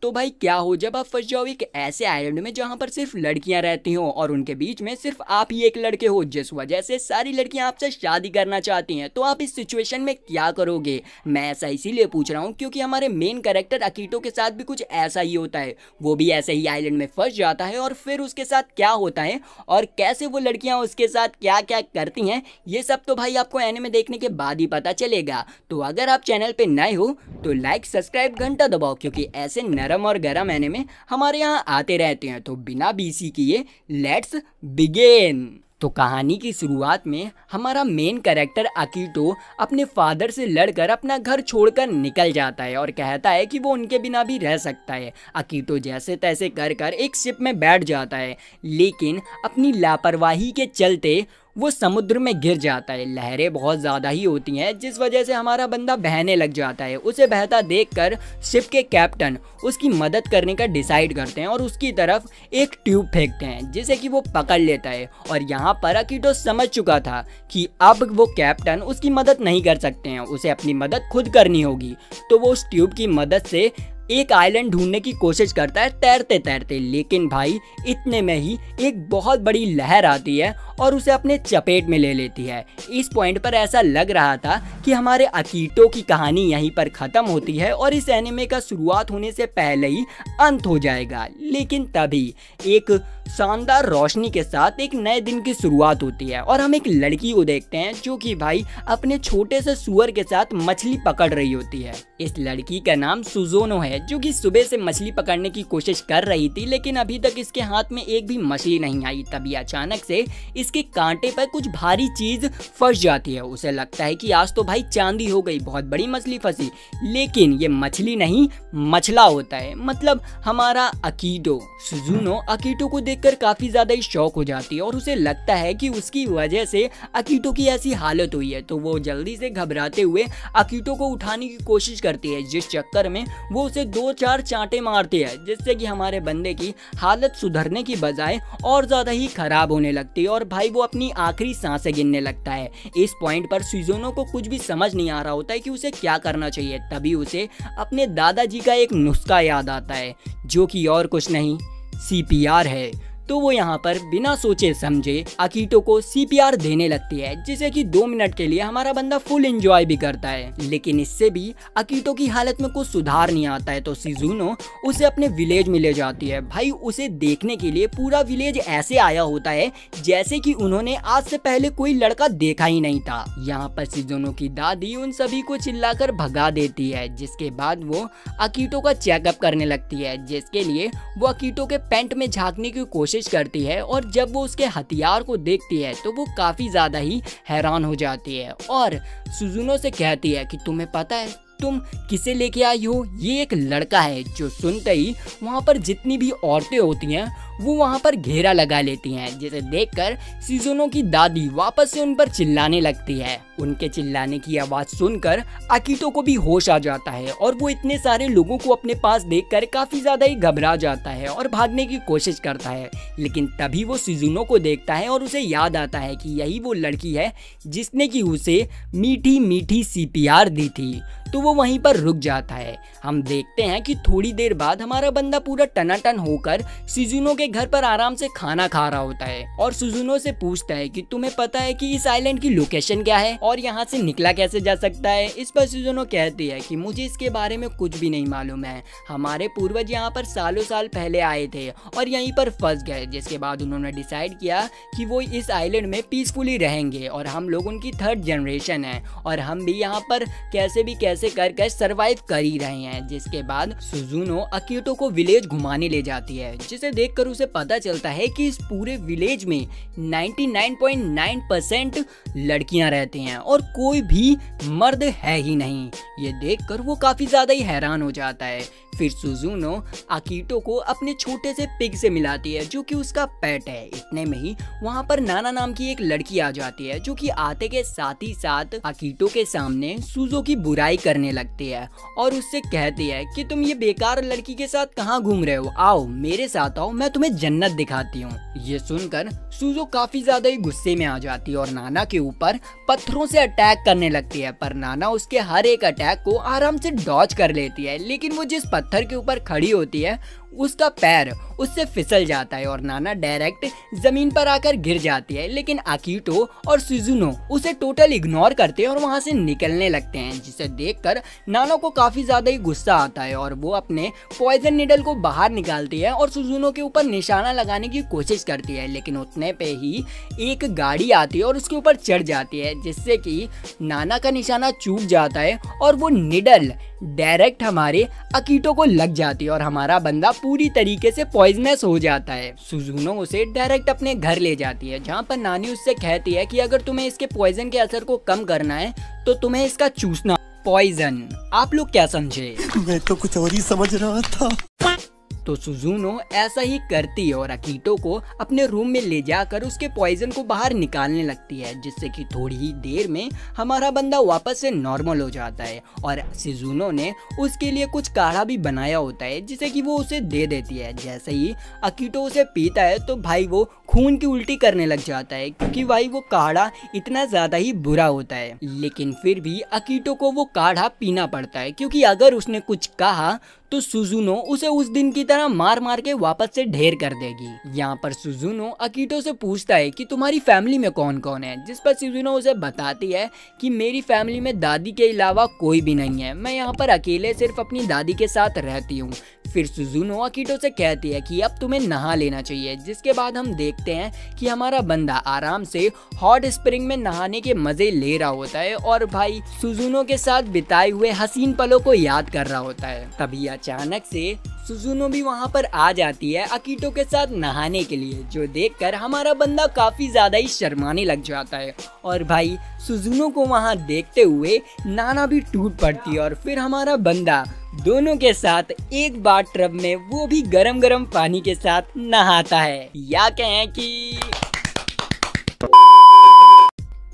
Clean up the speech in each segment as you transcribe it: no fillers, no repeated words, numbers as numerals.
तो भाई क्या हो जब आप फंस जाओ एक ऐसे आइलैंड में जहां पर सिर्फ लड़कियां रहती हो और उनके बीच में सिर्फ आप ही एक लड़के हो, जिस वजह से सारी लड़कियां आपसे शादी करना चाहती हैं। तो आप इस सिचुएशन में क्या करोगे? मैं ऐसा इसीलिए पूछ रहा हूँ क्योंकि हमारे मेन कैरेक्टर अकीटो के साथ भी कुछ ऐसा ही होता है। वो भी ऐसे ही आइलैंड में फंस जाता है और फिर उसके साथ क्या होता है और कैसे वो लड़कियां उसके साथ क्या क्या करती हैं, ये सब तो भाई आपको एनिमे देखने के बाद ही पता चलेगा। तो अगर आप चैनल पे नए हो तो लाइक सब्सक्राइब घंटा दबाओ, क्योंकि ऐसे नरम और गरम एनिमे हमारे यहाँ आते रहते हैं। तो बिना बीसी किए लेट्स बिगिन। तो कहानी की शुरुआत में हमारा मेन कैरेक्टर अकीटो अपने फादर से लड़कर अपना घर छोड़कर निकल जाता है और कहता है कि वो उनके बिना भी रह सकता है। अकीटो जैसे तैसे कर कर एक शिप में बैठ जाता है, लेकिन अपनी लापरवाही के चलते वो समुद्र में गिर जाता है। लहरें बहुत ज़्यादा ही होती हैं, जिस वजह से हमारा बंदा बहने लग जाता है। उसे बहता देखकर शिप के कैप्टन उसकी मदद करने का डिसाइड करते हैं और उसकी तरफ एक ट्यूब फेंकते हैं, जिसे कि वो पकड़ लेता है। और यहाँ पर अकीटो समझ चुका था कि अब वो कैप्टन उसकी मदद नहीं कर सकते हैं, उसे अपनी मदद खुद करनी होगी। तो वो उस ट्यूब की मदद से एक आइलैंड ढूंढने की कोशिश करता है तैरते तैरते, लेकिन भाई इतने में ही एक बहुत बड़ी लहर आती है और उसे अपने चपेट में ले लेती है। इस पॉइंट पर ऐसा लग रहा था कि हमारे अकीटो की कहानी यहीं पर ख़त्म होती है और इस एनिमे का शुरुआत होने से पहले ही अंत हो जाएगा। लेकिन तभी एक शानदार रोशनी के साथ एक नए दिन की शुरुआत होती है और हम एक लड़की को देखते हैं जो कि भाई अपने छोटे से सुअर के साथ मछली पकड़ रही होती है। इस लड़की का नाम सुजोनो है, जो कि सुबह से मछली पकड़ने की कोशिश कर रही थी, लेकिन अभी तक इसके हाथ में एक भी मछली नहीं आई। तभी अचानक से इसके कांटे पर कुछ भारी चीज फंस जाती है। उसे लगता है कि आज तो भाई चांदी हो गई, बहुत बड़ी मछली फंसी, लेकिन ये मछली नहीं मछला होता है, मतलब हमारा अकीटो। सुजुनो अकीटो को देखकर काफी ज्यादा ही शौक हो जाती है और उसे लगता है कि उसकी वजह से अकीटो की ऐसी हालत हुई है। तो वो जल्दी से घबराते हुए अकीटो को उठाने की कोशिश करती है, जिस चक्कर में वो उसे 2-4 चांटे मारती है, जिससे कि हमारे बंदे की हालत सुधरने की बजाय और ज्यादा ही खराब होने लगती है और भाई वो अपनी आखिरी सांसें गिनने लगता है। इस पॉइंट पर सुजुनो को कुछ भी समझ नहीं आ रहा होता है कि उसे क्या करना चाहिए। तभी उसे अपने दादाजी का एक नुस्खा याद आता है, जो कि और कुछ नहीं CPR है। तो वो यहाँ पर बिना सोचे समझे अकीटो को CPR देने लगती है, जिसे कि 2 मिनट के लिए हमारा बंदा फुल एंजॉय भी करता है। लेकिन इससे भी अकीटो की हालत में कुछ सुधार नहीं आता है। तो सुजुनो उसे अपने विलेज में ले जाती है। भाई उसे देखने के लिए पूरा विलेज ऐसे आया होता है जैसे कि उन्होंने आज से पहले कोई लड़का देखा ही नहीं था। यहाँ पर सुजुनो की दादी उन सभी को चिल्लाकर भगा देती है, जिसके बाद वो अकीटो का चेकअप करने लगती है, जिसके लिए वो अकीटो के पैंट में झांकने की कोशिश करती है। और जब वो उसके हथियार को देखती है तो वो काफी ज्यादा ही हैरान हो जाती है और सुजुनो से कहती है कि तुम्हें पता है तुम किसे लेके आई हो? ये एक लड़का है। जो सुनते ही वहाँ पर जितनी भी औरतें होती हैं वो वहाँ पर घेरा लगा लेती हैं, जिसे देखकर सुजुनो की दादी वापस से उन पर चिल्लाने लगती है। उनके चिल्लाने की आवाज़ सुनकर अकीटो को भी होश आ जाता है और वो इतने सारे लोगों को अपने पास देखकर काफ़ी ज़्यादा ही घबरा जाता है और भागने की कोशिश करता है। लेकिन तभी वो सुजुनो को देखता है और उसे याद आता है कि यही वो लड़की है जिसने कि उसे मीठी मीठी CPR दी थी। तो वो वहीं पर रुक जाता है। हम देखते हैं कि थोड़ी देर बाद हमारा बंदा पूरा टनाटन होकर सुजुनो के घर पर आराम से खाना खा रहा होता है और सुजुनो से पूछता है कि तुम्हें पता है कि इस आइलैंड की लोकेशन क्या है और यहाँ से निकला कैसे जा सकता है? इस पर सुजुनो कहती है कि मुझे इसके बारे में कुछ भी नहीं मालूम है। हमारे पूर्वज यहाँ पर सालों साल पहले आए थे और यहीं पर फंस गए, जिसके बाद उन्होंने डिसाइड किया कि वो इस आइलैंड में पीसफुली रहेंगे और हम लोग उनकी 3rd जनरेशन है और हम भी यहाँ पर कैसे भी कैसे कर सरवाइव कर ही रहे हैं। जिसके बाद सुजुनो अकीटो को विलेज घुमाने ले जाती है, जिसे देखकर उसे पता चलता है कि इस पूरे विलेज में 99.9% लड़कियां रहती हैं और कोई भी मर्द है ही नहीं। ये देखकर वो काफी ज्यादा ही हैरान हो जाता है। फिर सुजुनो अकीटो को अपने छोटे से पिग से मिलाती है, जो कि उसका पेट है। इतने में ही वहाँ पर नाना नाम की एक लड़की आ जाती है, जो कि आते के साथ ही साथ अकीटो के सामने सुजो की बुराई करने लगती है और उससे कहती है कि तुम ये बेकार लड़की के साथ कहाँ घूम रहे हो, आओ मेरे साथ आओ, मैं तुम्हें जन्नत दिखाती हूँ। ये सुनकर सुजो काफी ज्यादा ही गुस्से में आ जाती है और नाना के ऊपर पत्थरों से अटैक करने लगती है, पर नाना उसके हर एक अटैक को आराम से डॉज कर लेती है। लेकिन वो जिस पत्थर के ऊपर खड़ी होती है उसका पैर उससे फिसल जाता है और नाना डायरेक्ट जमीन पर आकर गिर जाती है। लेकिन अकीतो और सुजुनो उसे टोटल इग्नोर करते हैं और वहां से निकलने लगते हैं, जिसे देखकर नाना को काफी ज्यादा ही गुस्सा आता है और वो अपने पॉइजन निडल को बाहर निकालती है और सुजुनो के ऊपर निशाना लगाने की कोशिश करती है। लेकिन उतने पे ही एक गाड़ी आती है और उसके ऊपर चढ़ जाती है, जिससे कि नाना का निशाना चूक जाता है और वो निडल डायरेक्ट हमारे अकीतो को लग जाती है और हमारा बंदा पूरी तरीके से पॉइजनस हो जाता है। सुजुनो उसे डायरेक्ट अपने घर ले जाती है, जहाँ पर नानी उससे कहती है कि अगर तुम्हें इसके पॉइजन के असर को कम करना है तो तुम्हें इसका चूसना पॉइजन। आप लोग क्या समझे? मैं तो कुछ और ही समझ रहा था। तो सुजुनो ऐसा ही करती है और अकीतो को अपने रूम में ले जाकर उसके पॉइजन को बाहर निकालने लगती है, जिससे कि थोड़ी ही देर में हमारा बंदा वापस से नॉर्मल हो जाता है। और सुजुनो ने उसके लिए कुछ काढ़ा भी बनाया होता है, जिसे कि वो उसे दे देती है। जैसे ही अकीतो उसे पीता है तो भाई वो खून की उल्टी करने लग जाता है, क्योंकि भाई वो काढ़ा इतना ज्यादा ही बुरा होता है। लेकिन फिर भी अकीतो को वो काढ़ा पीना पड़ता है, क्योंकि अगर उसने कुछ कहा तो सुजुनो उसे उस दिन की तरह मार मार के वापस से ढेर कर देगी। यहाँ पर सुजुनो अकीतो से पूछता है कि तुम्हारी फैमिली में कौन कौन है, जिस पर सुजुनो उसे बताती है कि मेरी फैमिली में दादी के अलावा कोई भी नहीं है, मैं यहाँ पर अकेले सिर्फ अपनी दादी के साथ रहती हूँ। फिर सुजुनो अकीतो से कहती है कि अब तुम्हें नहा लेना चाहिए, जिसके बाद हम देखते हैं कि हमारा बंदा आराम से हॉट स्प्रिंग में नहाने के मजे ले रहा होता है और भाई सुजुनो के साथ बिताए हुए हसीन पलों को याद कर रहा होता है। तभी अचानक से सुजुनो भी वहाँ पर आ जाती है अकीतो के साथ नहाने के लिए, जो देखकर हमारा बंदा काफी ज्यादा ही शर्माने लग जाता है। और भाई सुजुनो को वहाँ देखते हुए नाना भी टूट पड़ती है और फिर हमारा बंदा दोनों के साथ एक बार टब में, वो भी गरम गरम पानी के साथ नहाता है। या कहें कि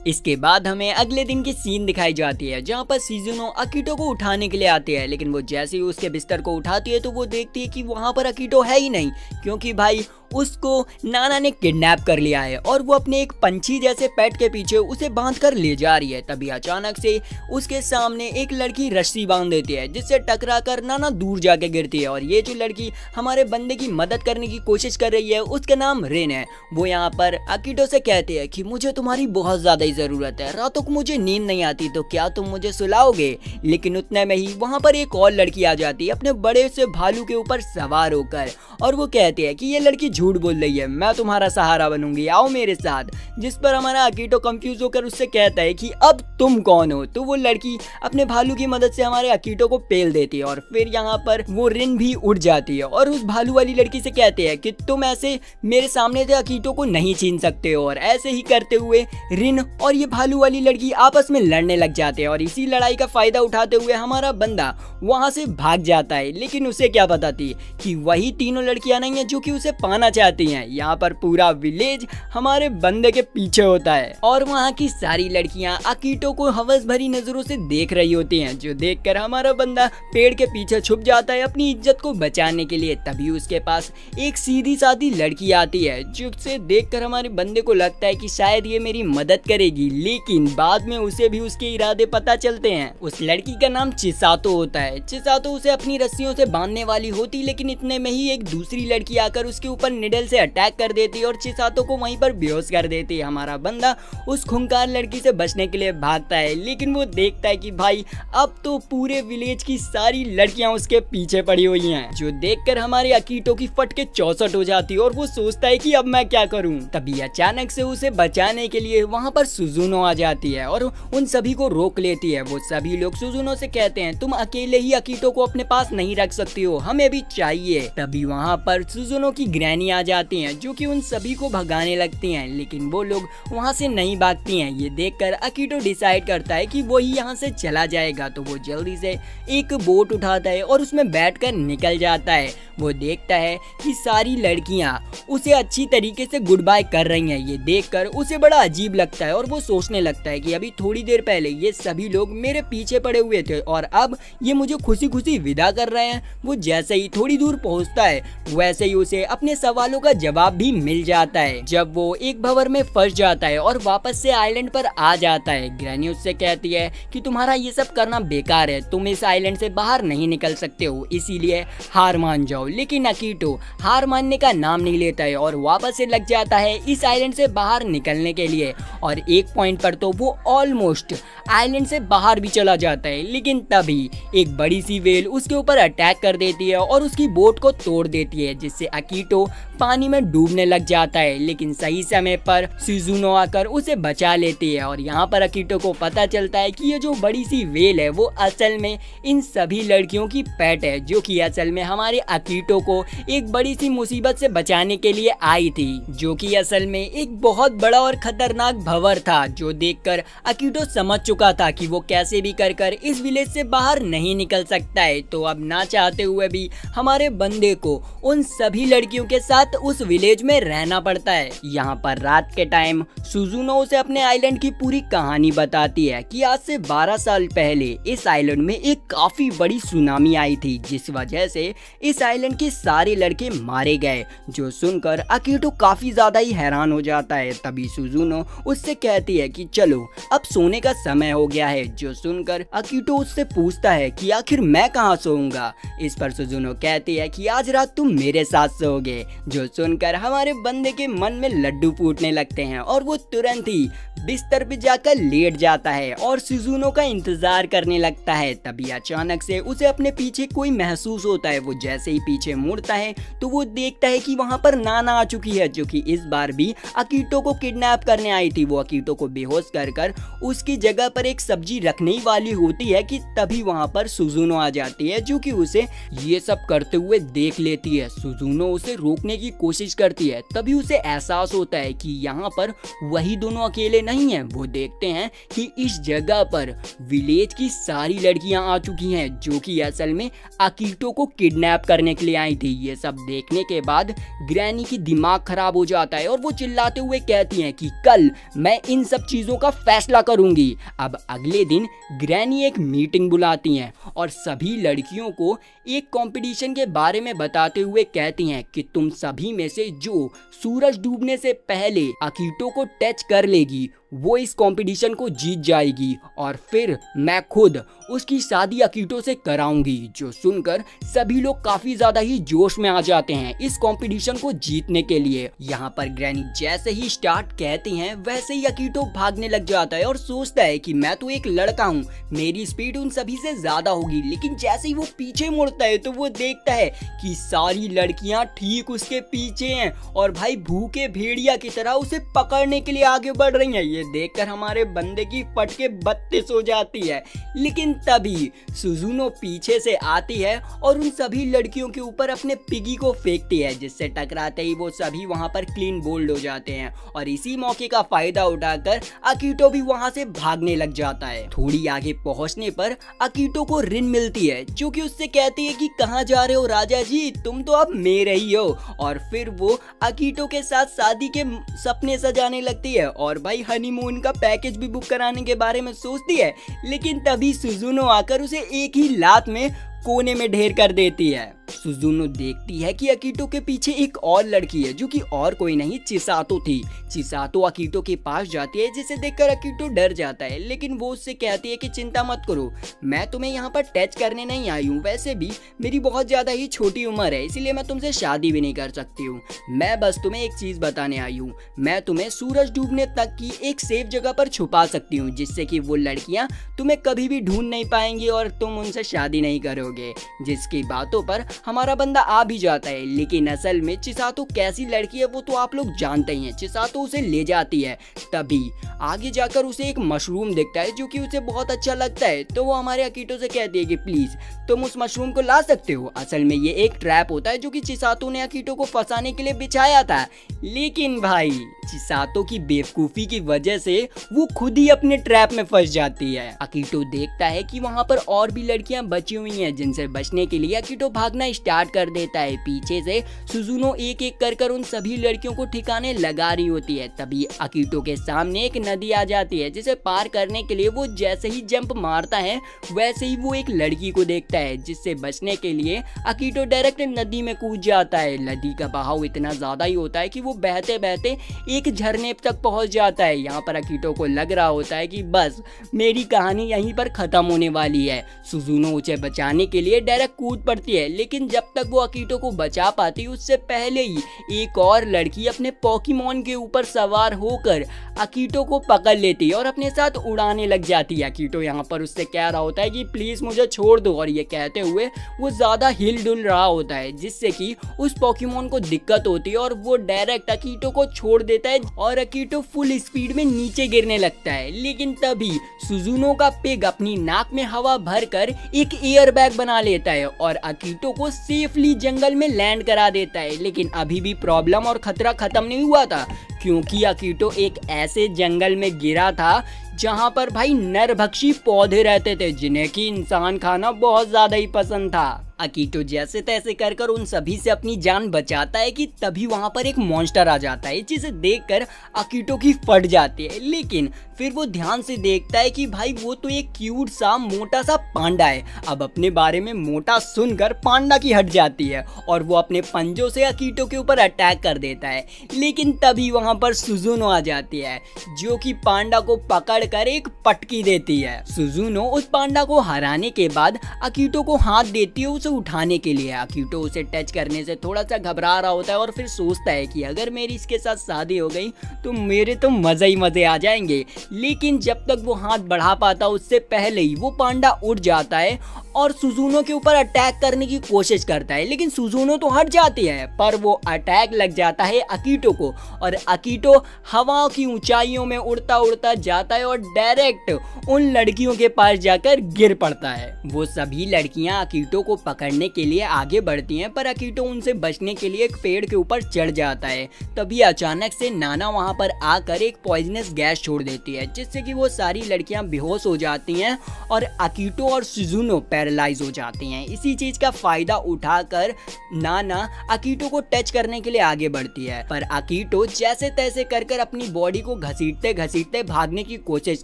इसके बाद हमें अगले दिन की सीन दिखाई जाती है, जहाँ पर सुजुनो अकीतो को उठाने के लिए आती है। लेकिन वो जैसे ही उसके बिस्तर को उठाती है तो वो देखती है कि वहाँ पर अकीतो है ही नहीं, क्योंकि भाई उसको नाना ने किडनैप कर लिया है और वो अपने एक पंछी जैसे पेट के पीछे उसे बांध कर ले जा रही है। तभी अचानक से उसके सामने एक लड़की रस्सी बांध देती है, जिससे टकरा कर नाना दूर जाके गिरती है। और ये जो लड़की हमारे बंदे की मदद करने की कोशिश कर रही है उसका नाम रिन है। वो यहाँ पर अकीतो से कहती है कि मुझे तुम्हारी बहुत ज्यादा ही जरूरत है, रातों को मुझे नींद नहीं आती, तो क्या तुम मुझे सुलाओगे? लेकिन उतने में ही वहाँ पर एक और लड़की आ जाती है अपने बड़े से भालू के ऊपर सवार होकर, और वो कहती है कि ये लड़की झूठ बोल रही है, मैं तुम्हारा सहारा बनूंगी, आओ मेरे साथ। जिस पर हमारा अकीतो कंफ्यूज होकर उससे कहता है कि अब तुम कौन हो? तो वो लड़की अपने भालू की मदद से हमारे अकीतो को पेल देती है और फिर यहाँ पर वो रिन भी उड़ जाती है और उस भालू वाली लड़की से कहते हैं कि तुम ऐसे मेरे सामने से अकीतो को नहीं छीन सकते हो। और ऐसे ही करते हुए रिन और ये भालू वाली लड़की आपस में लड़ने लग जाते हैं और इसी लड़ाई का फायदा उठाते हुए हमारा बंदा वहां से भाग जाता है। लेकिन उसे क्या पता थी कि वही तीनों लड़कियां नहीं है जो कि उसे पाना चाहती हैं। यहाँ पर पूरा विलेज हमारे बंदे के पीछे होता है और वहाँ की सारी लड़कियां अकीतो को हवस भरी नजरों से देख रही होती हैं, जो देखकर हमारा बंदा पेड़ के पीछे छुप जाता है अपनी इज्जत को बचाने के लिए। तभी उसके पास एक सीधी सादी लड़की आती है, जिसे देखकर हमारे बंदे को लगता है कि शायद ये मेरी मदद करेगी, लेकिन बाद में उसे भी उसके इरादे पता चलते हैं। उस लड़की का नाम चिसातो होता है। चिसातो उसे अपनी रस्सियों से बांधने वाली होती, लेकिन इतने में ही एक दूसरी लड़की आकर उसके ऊपर निडल से अटैक कर देती है और चिसातो को वहीं पर बेहोश कर देती है। हमारा बंदा उस खूंखार लड़की से बचने के लिए भागता है, लेकिन वो देखता है कि भाई अब तो पूरे विलेज की सारी लड़कियां उसके पीछे पड़ी हुई हैं, जो देखकर हमारे अकीतो की फट के 64 हो जाती है और वो सोचता है कि अब मैं क्या करूं। तभी अचानक से उसे बचाने के लिए वहां पर सुजुनो आ जाती है और उन सभी को रोक लेती है। वो सभी लोग सुजुनो से कहते हैं तुम अकेले ही अकीतो को अपने पास नहीं रख सकती हो, हमें भी चाहिए। तभी वहां पर सुजुनो की ग्रैनी आ जाती हैं, जो कि उन सभी को भगाने लगती हैं, लेकिन वो लोग वहां से नहीं भागती हैं। ये देखकर अकीतो डिसाइड करता है कि वो ही यहाँ से चला जाएगा, तो वो जल्दी से एक बोट उठाता है और उसमें बैठकर निकल जाता है। वो देखता है कि सारी लड़कियां उसे अच्छी तरीके से गुड बाय कर रही हैं। ये देखकर उसे बड़ा अजीब लगता है और वो सोचने लगता है कि अभी थोड़ी देर पहले ये सभी लोग मेरे पीछे पड़े हुए थे और अब ये मुझे खुशी खुशी विदा कर रहे हैं। वो जैसे ही थोड़ी दूर पहुंचता है वैसे ही उसे अपने सवालों का जवाब भी मिल जाता है। जब वो एक भंवर में फंस जाता है और वापस से आइलैंड पर आ जाता है, ग्रैनी उससे कहती है कि तुम्हारा ये सब करना बेकार है, तुम इस आइलैंड से बाहर नहीं निकल सकते हो, इसीलिए हार मान जाओ। लेकिन अकीटो हार मानने का नाम नहीं लेता है और वापस से लग जाता है इस आइलैंड से बाहर निकलने के लिए। और एक पॉइंट पर तो वो ऑलमोस्ट आइलैंड से बाहर भी चला जाता है, लेकिन तभी एक बड़ी सी वेल उसके ऊपर अटैक कर देती है और उसकी बोट को तोड़ देती है, जिससे अकीटो पानी में डूबने लग जाता है। लेकिन सही समय पर सुजुनो आकर उसे बचा लेती है और यहाँ पर अकीटो को पता चलता है कि ये जो बड़ी सी वेल है वो असल में इन सभी लड़कियों की पेट है, जो कि असल में हमारे अकीटो को एक बड़ी सी मुसीबत से बचाने के लिए आई थी, जो कि असल में एक बहुत बड़ा और खतरनाक भंवर था, जो देखकर अकीटो समझ चुका था कि वो कैसे भी कर इस विलेज से बाहर नहीं निकल सकता है। तो अब ना चाहते हुए भी हमारे बंदे को उन सभी लड़कियों के साथ उस विलेज में रहना पड़ता है। यहाँ पर रात के टाइम सुजुनो उसे अपने आइलैंड की पूरी कहानी बताती है कि आज से 12 साल पहले इस आइलैंड में एक काफी बड़ी सुनामी आई थी, जिस वजह से इस आइलैंड के सारे लड़के मारे गए। जो सुनकर अकीटो काफी ज्यादा ही हैरान हो जाता है। तभी सुजुनो उससे कहती है कि चलो अब सोने का समय हो गया है। जो सुनकर अकीटो उससे पूछता है कि आखिर मैं कहाँ सोऊंगा। इस पर सुजुनो कहती है कि आज रात तुम मेरे साथ सोओगे। जो सुनकर हमारे बंदे के मन में लड्डू फूटने लगते हैं और वो तुरंत ही बिस्तर पे जाकर लेट जाता है और सुजुनो का इंतजार करने लगता है। तभी अचानक से उसे अपने पीछे कोई महसूस होता है। वो जैसे ही पीछे मुड़ता है तो वो देखता है कि वहाँ पर नाना आ चुकी है, जो कि इस बार भी अकीटो को किडनैप करने आई थी। वो अकीटो को बेहोश कर उसकी जगह पर एक सब्जी रखने ही वाली होती है कि तभी वहाँ पर सुजुनो आ जाती है, जो कि उसे ये सब करते हुए देख लेती है। सुजुनो उसे रोकने की कोशिश करती है। तभी उसे एहसास होता है कि यहाँ पर वही दोनों अकेले नहीं हैं। वो देखते हैं कि इस जगह पर विलेज की सारी लड़कियां आ चुकी हैं, जो कि असल में अकीटो को किडनैप करने के लिए आई थी। ये सब देखने के बाद ग्रैनी की दिमाग खराब हो जाता है और वो चिल्लाते हुए कहती हैं कि कल मैं इन सब चीजों का फैसला करूंगी। अब अगले दिन ग्रैनी एक मीटिंग बुलाती हैं और सभी लड़कियों को एक कंपटीशन के बारे में बताते हुए कहती हैं कि तुम सभी में से जो सूरज डूबने से पहले अकीटो को टच कर लेगी वो इस कंपटीशन को जीत जाएगी और फिर मैं खुद उसकी शादी अकीटो से कराऊंगी। जो सुनकर सभी लोग काफी ज्यादा ही जोश में आ जाते हैं इस कंपटीशन को जीतने के लिए। यहाँ पर ग्रैनी जैसे ही स्टार्ट कहती हैं वैसे ही अकीटो भागने लग जाता है और सोचता है कि मैं तो एक लड़का हूँ, मेरी स्पीड उन सभी से ज्यादा होगी। लेकिन जैसे ही वो पीछे मुड़ता है तो वो देखता है कि सारी लड़कियां ठीक उसके पीछे हैं और भाई भूखे भेड़िया की तरह उसे पकड़ने के लिए आगे बढ़ रही हैं। ये देखकर हमारे बंदे की फटके 32 हो जाती है। लेकिन तभी सुजुनो पीछे से आती है और उन सभी लड़कियों के ऊपर अपने पिगी को फेंकती है, जिससे टकराते ही वो सभी वहां पर क्लीन बोल्ड हो जाते हैं। और इसी मौके का फायदा उठाकर अकीटो भी वहां से भागने लग जाता है। थोड़ी आगे पहुंचने पर अकीटो को रिन मिलती है, जो कि उससे कहती है कि कहाँ जा रहे हो राजा जी, तुम तो अब मेरे ही हो। और फिर वो अकीटो के साथ शादी के सपने सजाने लगती है और भाई हनीमून का पैकेज भी बुक कराने के बारे में सोचती है। लेकिन तभी सुजुनो आकर उसे एक ही लात में कोने में ढेर कर देती है। सुजुनो देखती है कि अकीटो के पीछे एक और लड़की है, जो कि और कोई नहीं चिसातो थी। चिसातो अकीटो के पास जाती है, जिसे देखकर अकीटो डर जाता है। लेकिन वो उससे कहती है कि चिंता मत करो, मैं तुम्हें यहाँ पर टच करने नहीं आई हूँ, वैसे भी मेरी बहुत ज्यादा ही छोटी उम्र है, इसीलिए मैं तुमसे शादी भी नहीं कर सकती हूँ। मैं बस तुम्हें एक चीज बताने आई हूँ, मैं तुम्हें सूरज डूबने तक की एक सेफ जगह पर छुपा सकती हूँ, जिससे कि वो लड़कियां तुम्हें कभी भी ढूंढ नहीं पाएंगी और तुम उनसे शादी नहीं करोगे। जिसकी बातों पर हमारा बंदा आ भी जाता है। लेकिन असल में चिसातो कैसी लड़की है वो तो आप लोग जानते ही हैं। चिसातो उसे ले जाती है। तभी आगे जाकर उसे एक मशरूम दिखता है, जो कि उसे बहुत अच्छा लगता है। तो वो हमारे अकीटो से कहती है कि प्लीज तुम उस मशरूम को ला सकते हो। असल में ये एक ट्रैप होता है, जो कि चिसातो ने अकीटो को फंसाने के लिए बिछाया था। लेकिन भाई चिसातो की बेवकूफी की वजह से वो खुद ही अपने ट्रैप में फंस जाती है। अकीटो देखता है कि वहाँ पर और भी लड़कियां बची हुई हैं, जिनसे बचने के लिए अकीटो भागना करना स्टार्ट कर देता है। पीछे से सुजुनो एक एक कर उन सभी लड़कियों को ठिकाने लगा रही होती है। तभी अकीटो के सामने एक नदी आ जाती है, जिसे पार करने के लिए वो जैसे ही जंप मारता है वैसे ही वो एक लड़की को देखता है, जिससे बचने के लिए अकीटो डायरेक्ट नदी में कूद जाता है। नदी का बहाव इतना ज्यादा ही होता है कि वो बहते बहते एक झरने तक पहुंच जाता है। यहाँ पर अकीटो को लग रहा होता है कि बस मेरी कहानी यहीं पर खत्म होने वाली है। सुजुनो उसे बचाने के लिए डायरेक्ट कूद पड़ती है, लेकिन जब तक वो अकीटो को बचा पाती उससे पहले ही एक और लड़की अपने पोकेमॉन के ऊपर सवार होकर अकीटो को पकड़ लेती है और अपने साथ उड़ाने लग जाती है। अकीटो यहाँ पर उससे कह रहा होता है कि प्लीज मुझे छोड़ दो, और ये कहते हुए वो ज्यादा हिल डुल रहा होता है, जिससे कि उस पोकेमॉन को दिक्कत होती है और वो डायरेक्ट अकीटो को छोड़ देता है और अकीटो फुल स्पीड में नीचे गिरने लगता है। लेकिन तभी सुजुनो का पिग अपनी नाक में हवा भरकर एक एयर बैग बना लेता है और अकीटो को सेफली जंगल में लैंड करा देता है। लेकिन अभी भी प्रॉब्लम और खतरा खत्म नहीं हुआ था, क्योंकि अकीटो एक ऐसे जंगल में गिरा था जहां पर भाई नरभक्षी पौधे रहते थे, जिन्हें कि इंसान खाना बहुत ज्यादा ही पसंद था। अकीटो जैसे तैसे कर उन सभी से अपनी जान बचाता है कि तभी वहां पर एक मॉन्स्टर आ जाता है, जिसे देखकर अकीटो की फट जाती है। लेकिन फिर वो ध्यान से देखता है कि भाई वो तो एक क्यूट सा मोटा सा पांडा है। अब अपने बारे में मोटा सुनकर पांडा की हट जाती है और वो अपने पंजों से अकीटो के ऊपर अटैक कर देता है। लेकिन तभी वहां पर सुजुनो आ जाती है, जो कि पांडा को पकड़कर एक पटकी देती है। सुजुनो उस पांडा को हराने के बाद अकीटो को हाथ देती है उसे उठाने के लिए। अकीटो उसे टच करने से थोड़ा सा घबरा रहा होता है और फिर सोचता है कि अगर मेरी इसके साथ शादी हो गई तो मेरे तो मजे ही मजे आ जाएंगे। लेकिन जब तक वो हाथ बढ़ा पाता उससे पहले ही वो पांडा उठ जाता है और सुजुनो के ऊपर अटैक करने की कोशिश करता है। लेकिन सुजुनो तो हट जाती है, पर वो अटैक लग जाता है अकीटो को और अकीटो हवा की ऊंचाइयों में उड़ता उड़ता जाता है और डायरेक्ट उन लड़कियों के पास जाकर गिर पड़ता है। वो सभी लड़कियां अकीटो को पकड़ने के लिए आगे बढ़ती हैं, पर अकीटो उनसे बचने के लिए एक पेड़ के ऊपर चढ़ जाता है। तभी अचानक से नाना वहां पर आकर एक पॉइजनस गैस छोड़ देती है, जिससे कि वो सारी लड़कियां बेहोश हो जाती हैं और अकीटो और सुजुनो पैरालाइज हो जाती हैं। इसी चीज का फायदा उठाकर नाना अकीटो को टच करने के लिए आगे बढ़ती है, पर अकीटो जैसे तैसे कर अपनी बॉडी को घसीटते घसीटते भागने की कोशिश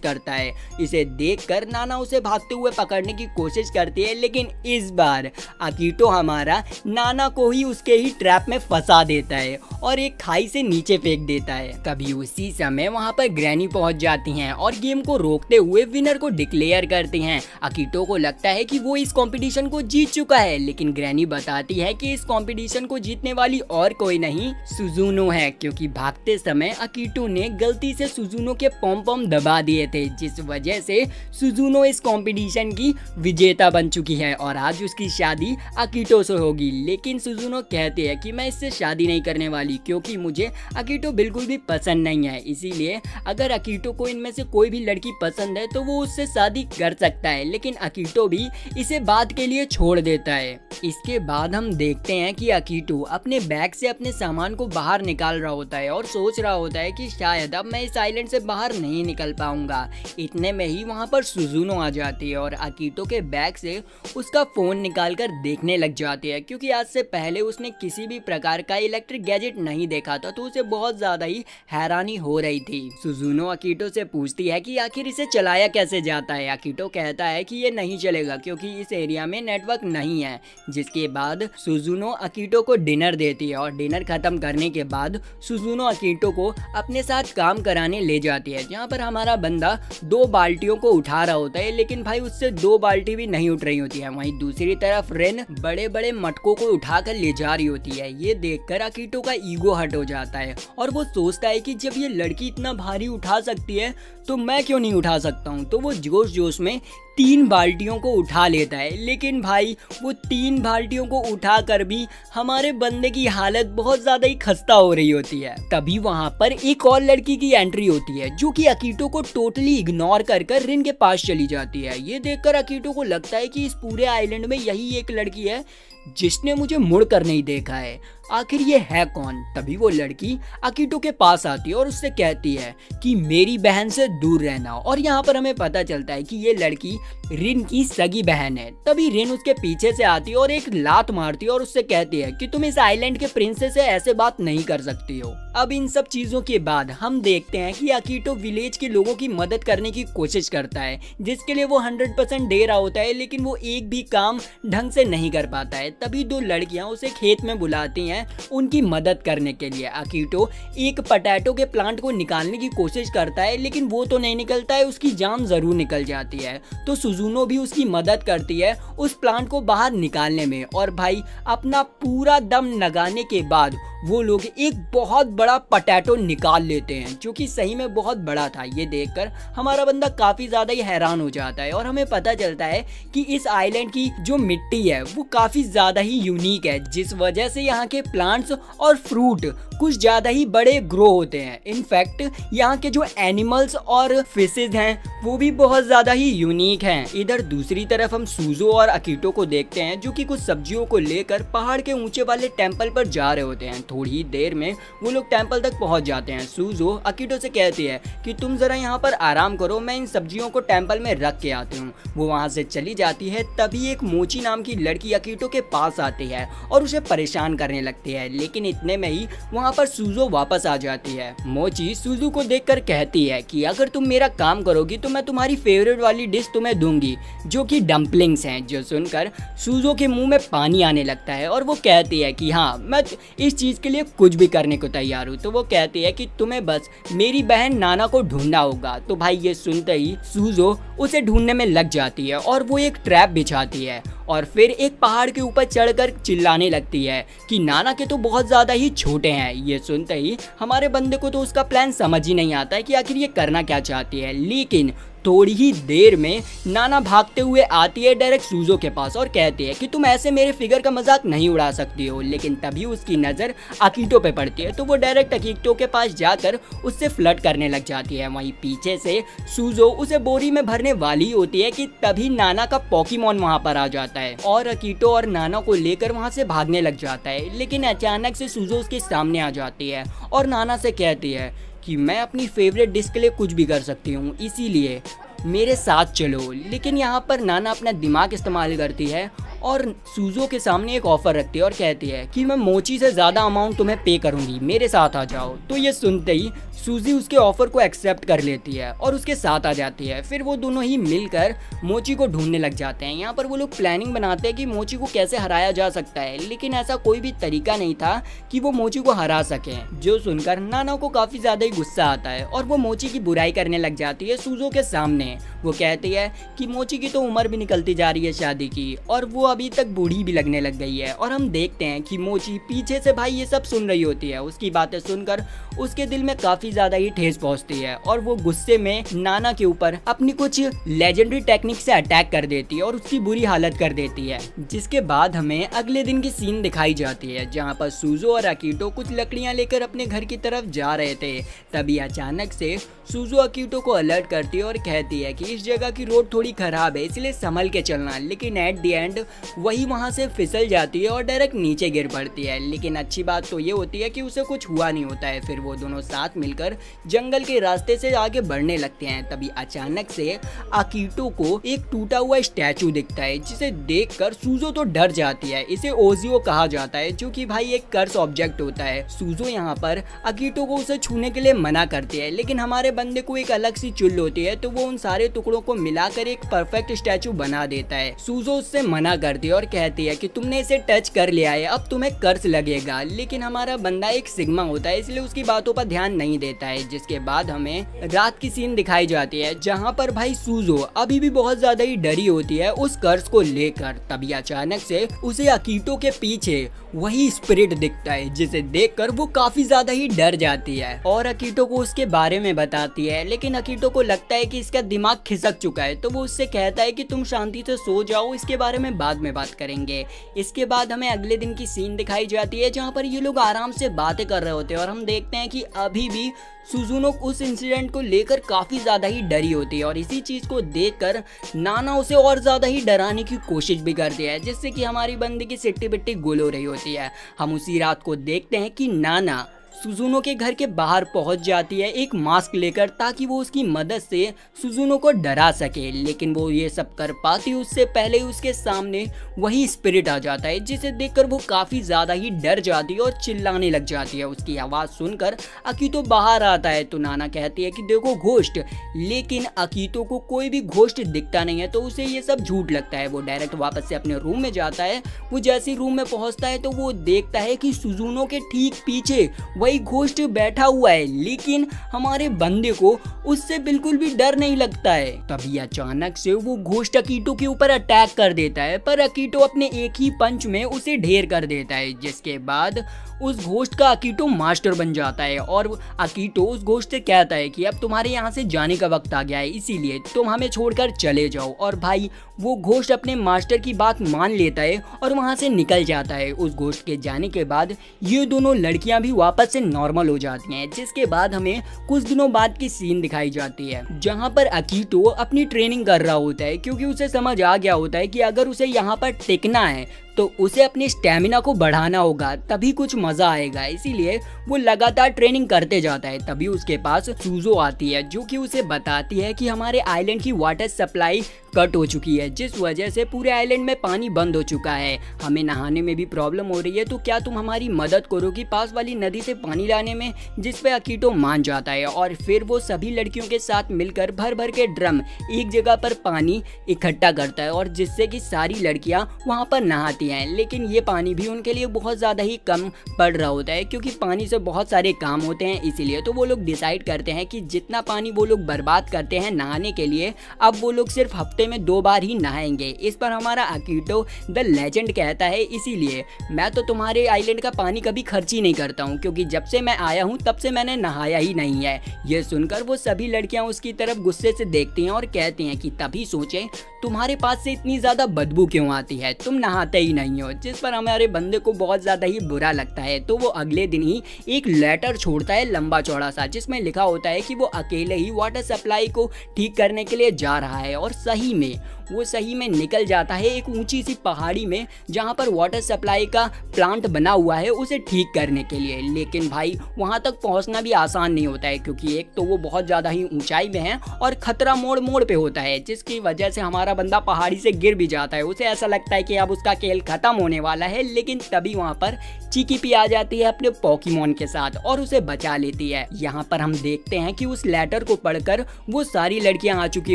करता है। इसे देखकर नाना उसे भागते हुए पकड़ने की कोशिश करती है, लेकिन इस बार अकीटो हमारा नाना को ही उसके ही ट्रैप में फंसा देता है और एक खाई से नीचे फेंक देता है। तभी उसी समय वहां पर ग्रैनी पहुंच जाती हैं और गेम को रोकते हुए विनर को डिक्लेयर करती हैं। अकीटो को लगता है कि वो इस कंपटीशन को जीत चुका है, लेकिन ग्रैनी बताती है कि इस कंपटीशन को जीतने वाली और कोई नहीं सुजुनो है, क्योंकि भागते समय अकीटो ने गलती से सुजुनो के पॉम पॉम दबा दिए थे, जिस वजह से सुजुनो इस कंपटीशन की विजेता बन चुकी है और आज उसकी शादी अकीटो से होगी। लेकिन सुजुनो कहते हैं कि मैं इससे शादी नहीं करने वाली, क्योंकि मुझे अकीटो बिल्कुल भी पसंद नहीं है। इसीलिए अगर अकीटो को इनमें से कोई भी लड़की पसंद है तो वो उससे शादी कर सकता है, लेकिन अकीटो भी इसे बात के लिए छोड़ देता है। इसके बाद हम देखते हैं कि अकीटो अपने बैग से अपने सामान को बाहर निकाल रहा होता है और सोच रहा होता है कि शायद अब मैं इस आइलैंड से बाहर नहीं निकल पाऊंगा। इतने में ही वहां पर सुजुनो आ जाती है और अकीटो के बैग से उसका फोन निकालकर देखने लग जाती है, क्योंकि आज से पहले उसने किसी भी प्रकार का इलेक्ट्रिक गैजेट नहीं देखा था, तो उसे बहुत ज्यादा ही हैरानी हो रही थी। सुजुनो अकीटो से पूछती है कि आखिर इसे चलाया कैसे जाता है। अकीटो कहता है कि ये नहीं चलेगा क्योंकि इस एरिया में नेटवर्क नहीं है। जिसके बाद सुजुनो अकीटो को डिनर देती है और डिनर खत्म करने के बाद सुजुनो अकीटो को अपने साथ काम कराने ले जाती है, जहाँ पर हमारा बंदा 2 बाल्टियों को उठा रहा होता है, लेकिन भाई उससे 2 बाल्टी भी नहीं उठ रही होती है। वहीं दूसरी तरफ रेन बड़े बड़े मटकों को उठाकर ले जा रही होती है। ये देखकर अकीटो का ईगो हर्ट हो जाता है और वो सोचता है कि जब ये लड़की इतना भारी उठा सकती है तो मैं क्यों नहीं उठा सकता हूँ। तो वो जोश जोश में 3 बाल्टियों को उठा लेता है, लेकिन भाई वो 3 बाल्टियों को उठाकर भी हमारे बंदे की हालत बहुत ज्यादा ही खस्ता हो रही होती है। तभी वहां पर एक और लड़की की एंट्री होती है, जो कि अकीटो को टोटली इग्नोर कर रिन के पास चली जाती है। ये देखकर अकीटो को लगता है कि इस पूरे आइलैंड में यही एक लड़की है जिसने मुझे मुड़ कर नहीं देखा है। आखिर ये है कौन। तभी वो लड़की अकीटो के पास आती है और उससे कहती है कि मेरी बहन से दूर रहना। और यहाँ पर हमें पता चलता है कि ये लड़की रिन की सगी बहन है। तभी रिन उसके पीछे से आती है और एक लात मारती है और उससे कहती है कि तुम इस आइलैंड के प्रिंसेस से ऐसे बात नहीं कर सकती हो। अब इन सब चीजों के बाद हम देखते हैं कि अकीटो विलेज के लोगों की मदद करने की कोशिश करता है, जिसके लिए वो 100% दे रहा होता है, लेकिन वो एक भी काम ढंग से नहीं कर पाता है। तभी दो लड़कियां उसे खेत में बुलाती हैं उनकी मदद करने के लिए। अकीटो एक पोटैटो के प्लांट को निकालने की कोशिश करता है, लेकिन वो तो नहीं निकलता है, उसकी जान जरूर निकल जाती है। तो सुजुनो भी उसकी मदद करती है उस प्लांट को बाहर निकालने में। और भाई अपना पूरा दम लगाने के बाद वो लोग एक बहुत बड़ा पोटैटो निकाल लेते हैं, जो कि सही में बहुत बड़ा था। ये देखकर हमारा बंदा काफी ज्यादा ही हैरान हो जाता है और हमें पता चलता है कि इस आइलैंड की जो मिट्टी है वो काफी ज्यादा ही यूनिक है, जिस वजह से यहाँ के प्लांट्स और फ्रूट कुछ ज्यादा ही बड़े ग्रो होते हैं। इनफैक्ट यहाँ के जो एनिमल्स और फिशेज हैं वो भी बहुत ज्यादा ही यूनिक हैं। इधर दूसरी तरफ हम सुजो और अकीटो को देखते हैं, जो कि कुछ सब्जियों को लेकर पहाड़ के ऊंचे वाले टेंपल पर जा रहे होते हैं। थोड़ी ही देर में वो लोग टेंपल तक पहुंच जाते हैं। सुजो अकीटो से कहती है कि तुम जरा यहाँ पर आराम करो, मैं इन सब्जियों को टेंपल में रख के आती हूँ। वो वहां से चली जाती है। तभी एक मोची नाम की लड़की अकीटो के पास आती है और उसे परेशान करने लगती है, लेकिन इतने में ही वहाँ पर सुजो वापस आ जाती है। मोची सुजो को देखकर कहती है कि अगर तुम मेरा काम करोगी तो मैं तुम्हारी फेवरेट वाली डिश तुम्हें दूंगी, जो कि डम्पलिंग्स हैं। जो सुनकर सुजो के मुंह में पानी आने लगता है और वो कहती है कि हाँ, मैं इस चीज के लिए कुछ भी करने को तैयार हूँ। तो वो कहती है कि तुम्हें बस मेरी बहन नाना को ढूंढना होगा। तो भाई ये सुनते ही सुजो उसे ढूंढने में लग जाती है और वो एक ट्रैप बिछाती है और फिर एक पहाड़ के ऊपर चढ़कर चिल्लाने लगती है कि नाना के तो बहुत ज्यादा ही छोटे हैं। ये सुनते ही हमारे बंदे को तो उसका प्लान समझ ही नहीं आता है कि आखिर ये करना क्या चाहती है। लेकिन थोड़ी ही देर में नाना भागते हुए आती है डायरेक्ट सुजो के पास और कहती है कि तुम ऐसे मेरे फिगर का मजाक नहीं उड़ा सकती हो। लेकिन तभी उसकी नज़र अकीटो पे पड़ती है, तो वो डायरेक्ट अकीटो के पास जाकर उससे फ्लर्ट करने लग जाती है। वहीं पीछे से सुजो उसे बोरी में भरने वाली होती है कि तभी नाना का पोकेमॉन वहां पर आ जाता है और अकीटो और नाना को लेकर वहां से भागने लग जाता है। लेकिन अचानक से सुजो उसके सामने आ जाती है और नाना से कहती है कि मैं अपनी फेवरेट डिश के लिए कुछ भी कर सकती हूँ, इसीलिए मेरे साथ चलो। लेकिन यहाँ पर नाना अपना दिमाग इस्तेमाल करती है और सुजो के सामने एक ऑफर रखती है और कहती है कि मैं मोची से ज़्यादा अमाउंट तुम्हें पे करूँगी, मेरे साथ आ जाओ। तो ये सुनते ही सूजी उसके ऑफर को एक्सेप्ट कर लेती है और उसके साथ आ जाती है। फिर वो दोनों ही मिलकर मोची को ढूंढने लग जाते हैं। यहाँ पर वो लोग प्लानिंग बनाते हैं कि मोची को कैसे हराया जा सकता है, लेकिन ऐसा कोई भी तरीका नहीं था कि वो मोची को हरा सके। जो सुनकर नाना को काफी ज्यादा ही गुस्सा आता है और वो मोची की बुराई करने लग जाती है सुजो के सामने। वो कहती है कि मोची की तो उम्र भी निकलती जा रही है शादी की और वो अभी तक बूढ़ी भी लगने लग गई है। और हम देखते हैं कि मोची पीछे से भाई ये सब सुन रही होती है। उसकी बातें सुनकर उसके दिल में काफी ज्यादा ही ठेस पहुंचती है और वो गुस्से में नाना के ऊपर अपनी कुछ लेजेंडरी टेक्निक से अटैक कर देती है और उसकी बुरी हालत कर देती है। जिसके बाद हमें अगले दिन की सीन दिखाई जाती है, जहाँ पर सुजो और अकीटो कुछ लकड़ियां लेकर अपने घर की तरफ जा रहे थे। तभी अचानक से सुजो अकीटो को अलर्ट करती है और कहती है कि इस जगह की रोड थोड़ी खराब है, इसलिए संभल के चलना। लेकिन एट द एंड वही वहां से फिसल जाती है और डायरेक्ट नीचे गिर पड़ती है। लेकिन अच्छी बात तो ये होती है कि उसे कुछ हुआ नहीं होता है। फिर वो दोनों साथ मिलकर जंगल के रास्ते से आगे बढ़ने लगते हैं। तभी अचानक से अकीटो को एक टूटा हुआ स्टैचू दिखता है, जिसे देखकर सुजो तो डर जाती है। इसे ओजियो कहा जाता है, जो कि भाई एक कर्स ऑब्जेक्ट होता है। सुजो यहाँ पर अकीटो को उसे छूने के लिए मना करती है, लेकिन हमारे बंदे को एक अलग सी चुल होती है, तो वो उन सारे टुकड़ों को मिलाकर एक परफेक्ट स्टैचू बना देता है। सुजो उससे मना करती है और कहती है कि तुमने इसे टच कर लिया है, अब तुम्हें कर्स लगेगा। लेकिन हमारा बंदा एक सिग्मा होता है, इसलिए उसकी बातों पर ध्यान नहीं देता है। जिसके बाद हमें रात की सीन दिखाई जाती है, जहाँ पर भाई सुजो अभी भी बहुत ज्यादा ही डरी होती है उस कर्स को लेकर। तभी अचानक से उसे अकीटो के पीछे वही स्पिरिट दिखता है, जिसे देखकर वो काफी ज्यादा ही डर जाती है और अकीटो को उसके बारे में बताती है। लेकिन अकीटो को लगता है कि इसका दिमाग खिसक चुका है, तो वो उससे कहता है कि तुम शांति से सो जाओ, इसके बारे में बाद में बात करेंगे। इसके बाद हमें अगले दिन की सीन दिखाई जाती है जहाँ पर ये लोग आराम से बातें कर रहे होते हैं और हम देखते हैं कि अभी भी सुजुनो उस इंसिडेंट को लेकर काफ़ी ज़्यादा ही डरी होती है और इसी चीज़ को देखकर नाना उसे और ज़्यादा ही डराने की कोशिश भी करती है, जिससे कि हमारी बंदी की सिट्टी बिट्टी गुल हो रही होती है। हम उसी रात को देखते हैं कि नाना सुजुनो के घर के बाहर पहुंच जाती है एक मास्क लेकर, ताकि वो उसकी मदद से सुजुनो को डरा सके। लेकिन वो ये सब कर पाती उससे पहले ही उसके सामने वही स्पिरिट आ जाता है, जिसे देखकर वो काफ़ी ज़्यादा ही डर जाती है और चिल्लाने लग जाती है। उसकी आवाज़ सुनकर अकीतो बाहर आता है तो नाना कहती है कि देखो घोस्ट, लेकिन अकीतो को कोई भी घोस्ट दिखता नहीं है तो उसे ये सब झूठ लगता है। वो डायरेक्ट वापस से अपने रूम में जाता है। वो जैसे ही रूम में पहुंचता है तो वो देखता है कि सुजुनो के ठीक पीछे वही घोस्ट बैठा हुआ है, लेकिन हमारे बंदे को उससे बिल्कुल भी डर नहीं लगता है। तभी अचानक से वो घोस्ट अकीतो के ऊपर अटैक कर देता है, पर अकीतो अपने एक ही पंच में उसे ढेर कर देता है, जिसके बाद उस घोस्ट का अकीतो मास्टर बन जाता है। और अकीतो उस घोस्ट से कहता है कि अब तुम्हारे यहाँ से जाने का वक्त आ गया है, इसीलिए तुम हमें छोड़कर चले जाओ। और भाई वो घोस्ट अपने मास्टर की बात मान लेता है और वहाँ से निकल जाता है। उस घोस्ट के जाने के बाद ये दोनों लड़कियां भी वापस से नॉर्मल हो जाती हैं, जिसके बाद हमें कुछ दिनों बाद की सीन दिखाई जाती है जहाँ पर अकीतो अपनी ट्रेनिंग कर रहा होता है, क्योंकि उसे समझ आ गया होता है कि अगर उसे यहाँ पर टिकना है तो उसे अपने स्टैमिना को बढ़ाना होगा, तभी कुछ मजा आएगा। इसीलिए वो लगातार ट्रेनिंग करते जाता है। तभी उसके पास सूजो आती है जो कि उसे बताती है कि हमारे आइलैंड की वाटर सप्लाई कट हो चुकी है, जिस वजह से पूरे आइलैंड में पानी बंद हो चुका है। हमें नहाने में भी प्रॉब्लम हो रही है, तो क्या तुम हमारी मदद करोगी पास वाली नदी से पानी लाने में? जिस पे अकीतो मान जाता है और फिर वो सभी लड़कियों के साथ मिलकर भर भर के ड्रम एक जगह पर पानी इकट्ठा करता है, और जिससे कि सारी लड़कियां वहां पर नहाती हैं। लेकिन ये पानी भी उनके लिए बहुत ज़्यादा ही कम पड़ रहा होता है, क्योंकि पानी से बहुत सारे काम होते हैं। इसीलिए तो वो लोग डिसाइड करते हैं कि जितना पानी वो लोग बर्बाद करते हैं नहाने के लिए, अब वो लोग सिर्फ हफ्ते में 2 बार ही नहाएंगे। इस पर हमारा अकीतो द लेजेंड कहता है, इसीलिए मैं तो तुम्हारे आइलैंड का पानी कभी खर्च ही नहीं करता हूँ, क्योंकि जब से मैं आया हूँ तब से मैंने नहाया ही नहीं है। ये सुनकर वो सभी लड़कियां उसकी तरफ गुस्से से देखती हैं और कहती हैं कि तभी सोचें तुम्हारे पास से इतनी ज़्यादा बदबू क्यों आती है, तुम नहाते ही नहीं हो। जिस पर हमारे बंदे को बहुत ज़्यादा ही बुरा लगता है, तो वो अगले दिन ही एक लेटर छोड़ता है लंबा चौड़ा सा, जिसमें लिखा होता है कि वो अकेले ही वाटर सप्लाई को ठीक करने के लिए जा रहा है। और सही में निकल जाता है एक ऊंची सी पहाड़ी में जहां पर वाटर सप्लाई का प्लांट बना हुआ है उसे ठीक करने के लिए। लेकिन भाई वहां तक पहुंचना भी आसान नहीं होता है, क्योंकि एक तो वो बहुत ज़्यादा ही ऊंचाई में है और खतरा मोड़ मोड़ पे होता है, जिसकी वजह से हमारा बंदा पहाड़ी से गिर भी जाता है। उसे ऐसा लगता है कि अब उसका खेल खत्म होने वाला है, लेकिन तभी वहां पर चिकीपी आ जाती है अपने पोकेमॉन के साथ और उसे बचा लेती है। यहाँ पर हम देखते हैं कि उस लेटर को पढ़कर वो सारी लड़कियां आ चुकी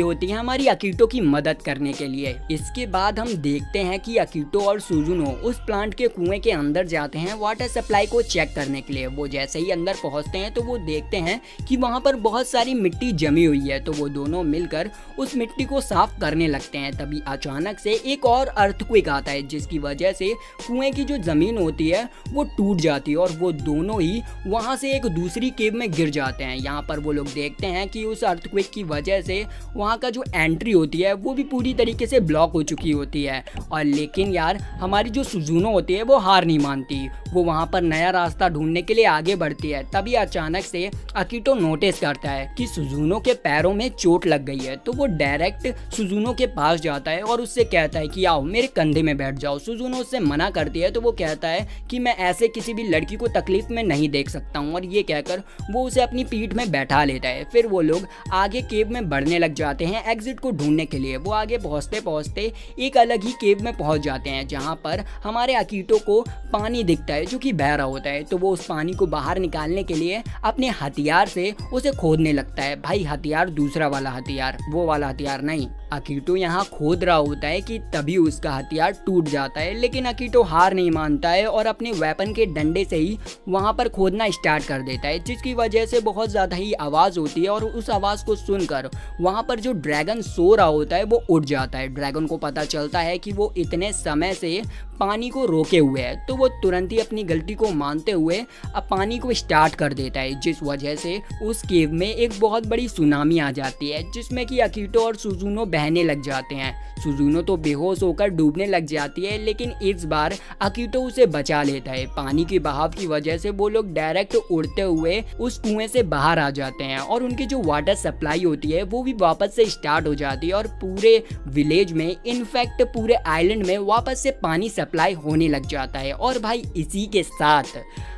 होती हैं हमारी अकीतो की मदद करने के लिए। इसके बाद हम देखते हैं कि अकीतो और सुजुनो उस प्लांट के कुएं के अंदर जाते हैं वाटर सप्लाई को चेक करने के लिए। वो जैसे ही अंदर पहुंचते हैं तो वो देखते हैं कि वहां पर बहुत सारी मिट्टी जमी हुई है, तो वो दोनों मिलकर उस मिट्टी को साफ करने लगते हैं। तभी अचानक से एक और अर्थक्वेक आता है, जिसकी वजह से कुएं की जो जमीन होती है वो टूट जाती है और वो दोनों ही वहां से एक दूसरी केव में गिर जाते हैं। यहाँ पर वो लोग देखते हैं कि उस अर्थक्वेक की वजह से वहाँ का जो एंट्री होती है वो भी पूरी तरीके से ब्लॉक हो चुकी होती है। और लेकिन यार हमारी जो सुजुनो होती है वो हार नहीं मानती, वो वहाँ पर नया रास्ता ढूंढने के लिए आगे बढ़ती है। तभी अचानक से अकीतो नोटिस करता है कि सुजुनो के पैरों में चोट लग गई है, तो वो डायरेक्ट सुजुनो के पास जाता है और उससे कहता है कि आओ मेरे कंधे में बैठ जाओ। सुजुनो उससे मना करती है, तो वो कहता है कि मैं ऐसे किसी भी लड़की को तकलीफ में नहीं देख सकता हूँ, और ये कहकर वो उसे अपनी पीठ में बैठा लेता है। फिर वो लोग आगे केव में बढ़ने लग जाते हैं एग्जिट को ढूंढने के लिए। वो आगे पहुँचते पहुँचते एक अलग ही केव में पहुँच जाते हैं, जहाँ पर हमारे अकीतो को पानी दिखता है जो कि बह रहा होता है। तो वो उस पानी को बाहर निकालने के लिए अपने हथियार से उसे खोदने लगता है। भाई हथियार दूसरा वाला हथियार, वो वाला हथियार नहीं। अकीतो यहाँ खोद रहा होता है कि तभी उसका हथियार टूट जाता है, लेकिन अकीतो हार नहीं मानता है और अपने वेपन के डंडे से ही वहाँ पर खोदना स्टार्ट कर देता है, जिसकी वजह से बहुत ज़्यादा ही आवाज़ होती है। और उस आवाज़ को सुनकर वहाँ पर जो ड्रैगन सो रहा होता है वो उठ जाता है। ड्रैगन को पता चलता है कि वो इतने समय से पानी को रोके हुए है, तो वो तुरंत ही अपनी गलती को मानते हुए अब पानी को स्टार्ट कर देता है, जिस वजह से उस केव में एक बहुत बड़ी सुनामी आ जाती है, जिसमें कि अकीतो और सुजुनो बहने लग जाते हैं। सुजुनो तो बेहोश होकर डूबने लग जाती है, लेकिन इस बार अकीतो उसे बचा लेता है। पानी के बहाव की वजह से वो लोग डायरेक्ट उड़ते हुए उस कुएं से बाहर आ जाते हैं और उनकी जो वाटर सप्लाई होती है वो भी वापस से स्टार्ट हो जाती है और पूरे विलेज में, इनफैक्ट पूरे आइलैंड में वापस से पानी सप्लाई होने लग जाता है। और भाई इसी के साथ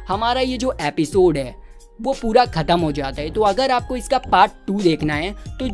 हमारा ये जो एपिसोड है वो पूरा खत्म हो जाता है। तो अगर आपको इसका पार्ट 2 देखना है तो